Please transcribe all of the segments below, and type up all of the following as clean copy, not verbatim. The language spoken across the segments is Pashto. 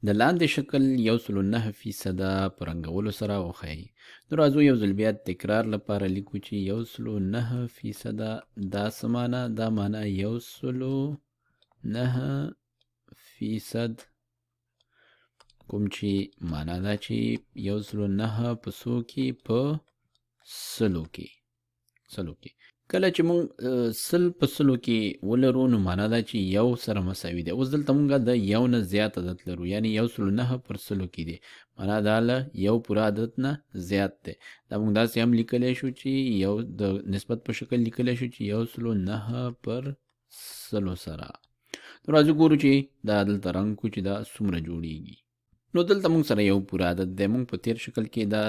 د لاندې شکل 1.9% په رنګولو سره وښایي. نو راځو یو ځل بیا تکرار لپاره لیکو چې 1.9% دا څه معنا؟ دا معنا 1.9% کوم چې معنا دا چې 1.9 په څو کې؟ په سلو کې. کله چې مونږ سل په سلو کې ولرو نو معنا دا چې یو سره مساوي دی. اوس دلته مونږ د یو نه زیات عدد لرو، یعنی 1.9 پر سلو کې دی، معنا دا له یو پوره عدد نه زیات دی. دا مونږ داسې هم لیکلی شو چې یو د نسبت په شکل لیکلی شو چې 1.9 پر سلو سره. نو راځو ګورو چې دا دلته رنګ کو چې دا څومره جوړیږي. نو دلته مونږ سره یو پوره عدد دی. مونږ په تیر شکل کې دا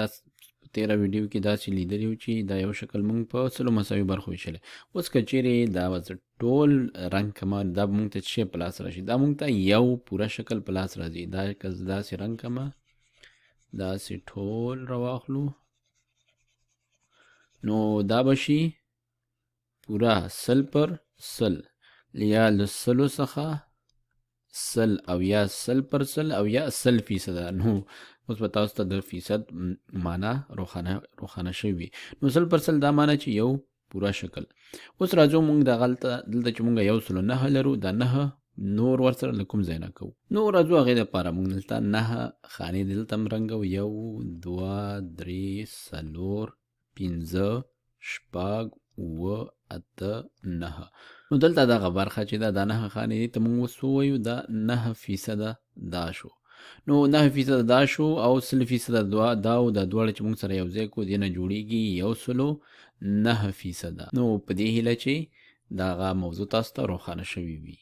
تیره ویډیو کې داسې لیدلی و چې دا یو شکل مونږ په سلو مساوي برخو ویشلی. اوس که چیرې دا ټول رنګ کمه، دا مونږ ته څه په لاس راشي؟ دا مونږ ته یو پوره شکل په لاس راځي. دا که داسې رنګ کمه، داسې ټول راواخلو، نو دا به شي پوره سل پر سل، یا له سلو څخه سل، او یا سل پر سل، او یا 100%. نو اوس به تاسو ته د فیصد معنا روښانه شوي. نو 100% دا معنا چې یو پوره شکل. اوس راځو مونږ دلته چې مونږ 1.9 لرو، دا 9 نور ورسره له کوم ځای نه کوو. نو راځو هغې دپاره مونږ دلته 9 خانې دلته هم رنګو، 1 2 3 4 5 6 7 8 9. نو دلته دغه برخه چې دا 9 خانې دي ته مونږ اوس ووایو دا 9% دا شو. نو 9% دا شو، او 100% دا او دا دواړه چې مونږ سره یو ځای کو دې نه جوړیږي 109%. نو په دې هیله چې دغه موضوع تاسو ته روښانه شوي وي.